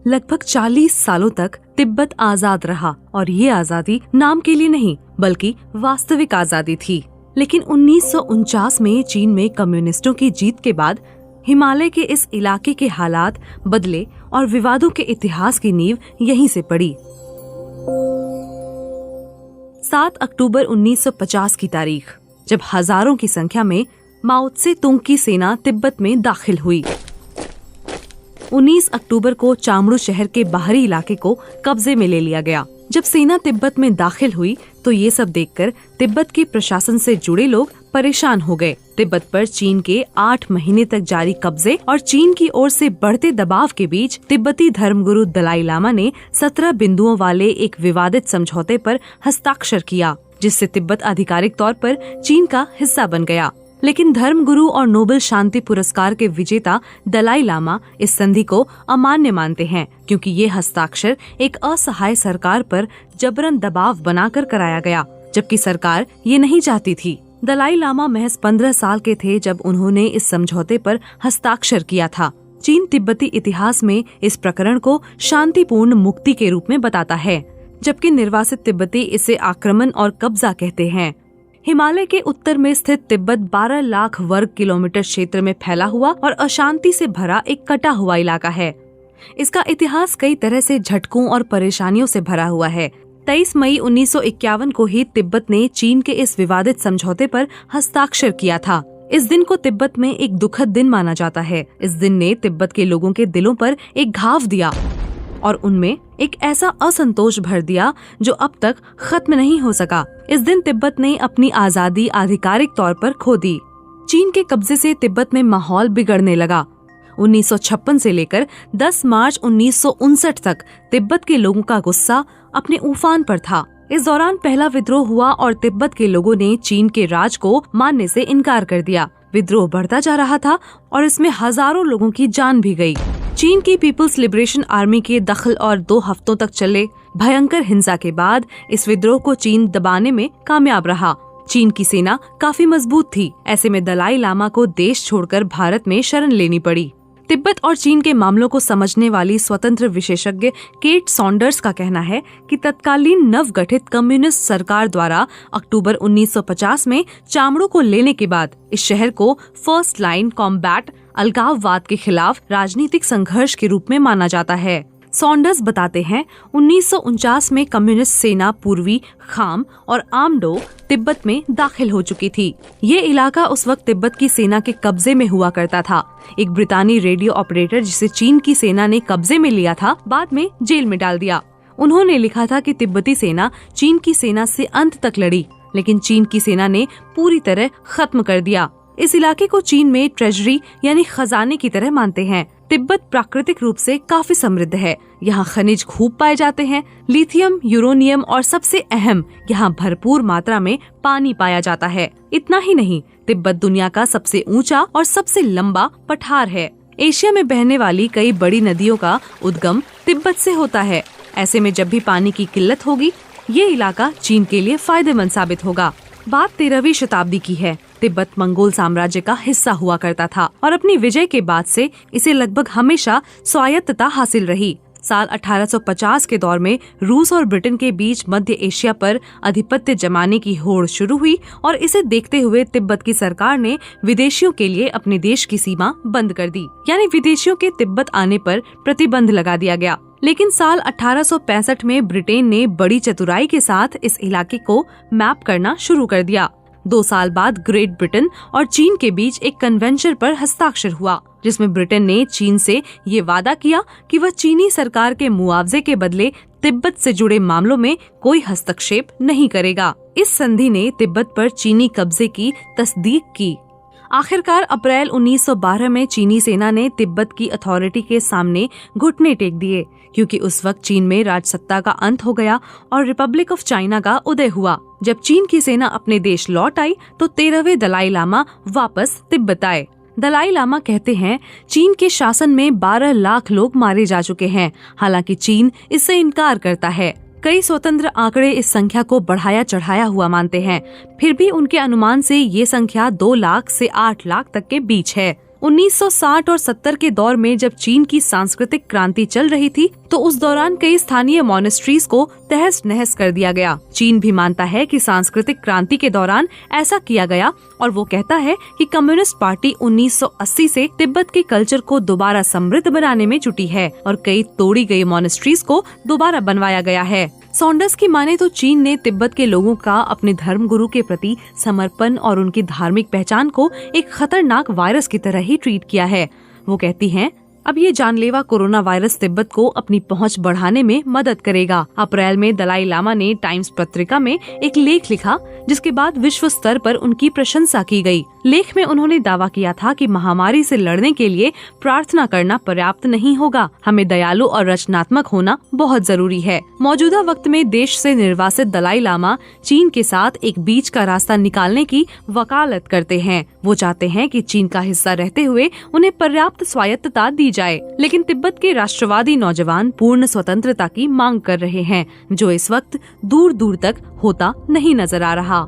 लगभग 40 सालों तक तिब्बत आजाद रहा और ये आजादी नाम के लिए नहीं बल्कि वास्तविक आजादी थी। लेकिन 1949 में चीन में कम्युनिस्टों की जीत के बाद हिमालय के इस इलाके के हालात बदले और विवादों के इतिहास की नींव यहीं से पड़ी। 7 अक्टूबर 1950 की तारीख, जब हजारों की संख्या में माओ त्से तुंग की सेना तिब्बत में दाखिल हुई। 19 अक्टूबर को चामड़ू शहर के बाहरी इलाके को कब्जे में ले लिया गया। जब सेना तिब्बत में दाखिल हुई तो ये सब देखकर तिब्बत के प्रशासन से जुड़े लोग परेशान हो गए। तिब्बत पर चीन के 8 महीने तक जारी कब्जे और चीन की ओर से बढ़ते दबाव के बीच तिब्बती धर्मगुरु दलाई लामा ने 17 बिंदुओं वाले एक विवादित समझौते पर हस्ताक्षर किया, जिससे तिब्बत आधिकारिक तौर पर चीन का हिस्सा बन गया। लेकिन धर्मगुरु और नोबेल शांति पुरस्कार के विजेता दलाई लामा इस संधि को अमान्य मानते हैं, क्योंकि ये हस्ताक्षर एक असहाय सरकार पर जबरन दबाव बनाकर कराया गया, जबकि सरकार ये नहीं चाहती थी। दलाई लामा महज 15 साल के थे जब उन्होंने इस समझौते पर हस्ताक्षर किया था। चीन तिब्बती इतिहास में इस प्रकरण को शांतिपूर्ण मुक्ति के रूप में बताता है, जबकि निर्वासित तिब्बती इसे आक्रमण और कब्जा कहते हैं। हिमालय के उत्तर में स्थित तिब्बत 12 लाख वर्ग किलोमीटर क्षेत्र में फैला हुआ और अशांति से भरा एक कटा हुआ इलाका है। इसका इतिहास कई तरह से झटकों और परेशानियों से भरा हुआ है। 23 मई 1951 को ही तिब्बत ने चीन के इस विवादित समझौते पर हस्ताक्षर किया था। इस दिन को तिब्बत में एक दुखद दिन माना जाता है। इस दिन ने तिब्बत के लोगों के दिलों पर एक घाव दिया और उनमें एक ऐसा असंतोष भर दिया जो अब तक खत्म नहीं हो सका। इस दिन तिब्बत ने अपनी आजादी आधिकारिक तौर पर खो दी। चीन के कब्जे से तिब्बत में माहौल बिगड़ने लगा। 1956 से लेकर 10 मार्च 1959 तक तिब्बत के लोगों का गुस्सा अपने उफान पर था। इस दौरान पहला विद्रोह हुआ और तिब्बत के लोगों ने चीन के राज को मानने से इनकार कर दिया। विद्रोह बढ़ता जा रहा था और इसमें हजारों लोगों की जान भी गई। चीन की पीपल्स लिबरेशन आर्मी के दखल और 2 हफ्तों तक चले भयंकर हिंसा के बाद इस विद्रोह को चीन दबाने में कामयाब रहा। चीन की सेना काफी मजबूत थी। ऐसे में दलाई लामा को देश छोड़कर भारत में शरण लेनी पड़ी। तिब्बत और चीन के मामलों को समझने वाली स्वतंत्र विशेषज्ञ केट सॉन्डर्स का कहना है कि तत्कालीन नवगठित कम्युनिस्ट सरकार द्वारा अक्टूबर 1950 में चामड़ू को लेने के बाद इस शहर को फर्स्ट लाइन कॉम्बैट अलगाववाद के खिलाफ राजनीतिक संघर्ष के रूप में माना जाता है। सॉन्डर्स बताते हैं 1949 में कम्युनिस्ट सेना पूर्वी खाम और आमडो तिब्बत में दाखिल हो चुकी थी। ये इलाका उस वक्त तिब्बत की सेना के कब्जे में हुआ करता था। एक ब्रितानी रेडियो ऑपरेटर जिसे चीन की सेना ने कब्जे में लिया था, बाद में जेल में डाल दिया। उन्होंने लिखा था कि तिब्बती सेना चीन की सेना से अंत तक लड़ी, लेकिन चीन की सेना ने पूरी तरह खत्म कर दिया। इस इलाके को चीन में ट्रेजरी यानी खजाने की तरह मानते हैं। तिब्बत प्राकृतिक रूप से काफी समृद्ध है। यहाँ खनिज खूब पाए जाते हैं, लिथियम, यूरेनियम और सबसे अहम, यहाँ भरपूर मात्रा में पानी पाया जाता है। इतना ही नहीं, तिब्बत दुनिया का सबसे ऊंचा और सबसे लंबा पठार है। एशिया में बहने वाली कई बड़ी नदियों का उद्गम तिब्बत से होता है। ऐसे में जब भी पानी की किल्लत होगी, ये इलाका चीन के लिए फायदेमंद साबित होगा। बात 13वीं शताब्दी की है। तिब्बत मंगोल साम्राज्य का हिस्सा हुआ करता था और अपनी विजय के बाद से इसे लगभग हमेशा स्वायत्तता हासिल रही। साल 1850 के दौर में रूस और ब्रिटेन के बीच मध्य एशिया पर आधिपत्य जमाने की होड़ शुरू हुई और इसे देखते हुए तिब्बत की सरकार ने विदेशियों के लिए अपने देश की सीमा बंद कर दी, यानी विदेशियों के तिब्बत आने पर प्रतिबंध लगा दिया गया। लेकिन साल 1865 में ब्रिटेन ने बड़ी चतुराई के साथ इस इलाके को मैप करना शुरू कर दिया। 2 साल बाद ग्रेट ब्रिटेन और चीन के बीच एक कन्वेंशन पर हस्ताक्षर हुआ, जिसमें ब्रिटेन ने चीन से ये वादा किया कि वह चीनी सरकार के मुआवजे के बदले तिब्बत से जुड़े मामलों में कोई हस्तक्षेप नहीं करेगा। इस संधि ने तिब्बत पर चीनी कब्जे की तस्दीक की। आखिरकार अप्रैल 1912 में चीनी सेना ने तिब्बत की अथॉरिटी के सामने घुटने टेक दिए, क्योंकि उस वक्त चीन में राजसत्ता का अंत हो गया और रिपब्लिक ऑफ चाइना का उदय हुआ। जब चीन की सेना अपने देश लौट आई तो 13वें दलाई लामा वापस तिब्बत आए। दलाई लामा कहते हैं, चीन के शासन में 12 लाख लोग मारे जा चुके हैं। हालांकि चीन इससे इनकार करता है। कई स्वतंत्र आंकड़े इस संख्या को बढ़ाया चढ़ाया हुआ मानते हैं, फिर भी उनके अनुमान से ये संख्या 2 लाख से 8 लाख तक के बीच है। 1960 और 70 के दौर में जब चीन की सांस्कृतिक क्रांति चल रही थी तो उस दौरान कई स्थानीय मॉनेस्ट्रीज को तहस नहस कर दिया गया। चीन भी मानता है कि सांस्कृतिक क्रांति के दौरान ऐसा किया गया और वो कहता है कि कम्युनिस्ट पार्टी 1980 से तिब्बत के कल्चर को दोबारा समृद्ध बनाने में जुटी है और कई तोड़ी गई मॉनेस्ट्रीज को दोबारा बनवाया गया है। सॉन्डर्स की माने तो चीन ने तिब्बत के लोगों का अपने धर्म गुरु के प्रति समर्पण और उनकी धार्मिक पहचान को एक खतरनाक वायरस की तरह ही ट्रीट किया है। वो कहती हैं, अब ये जानलेवा कोरोना वायरस तिब्बत को अपनी पहुंच बढ़ाने में मदद करेगा। अप्रैल में दलाई लामा ने टाइम्स पत्रिका में एक लेख लिखा जिसके बाद विश्व स्तर पर उनकी प्रशंसा की गई। लेख में उन्होंने दावा किया था कि महामारी से लड़ने के लिए प्रार्थना करना पर्याप्त नहीं होगा, हमें दयालु और रचनात्मक होना बहुत जरूरी है। मौजूदा वक्त में देश से निर्वासित दलाई लामा चीन के साथ एक बीच का रास्ता निकालने की वकालत करते हैं। वो चाहते हैं कि चीन का हिस्सा रहते हुए उन्हें पर्याप्त स्वायत्तता दी जाए, लेकिन तिब्बत के राष्ट्रवादी नौजवान पूर्ण स्वतंत्रता की मांग कर रहे हैं, जो इस वक्त दूर दूर तक होता नहीं नजर आ रहा।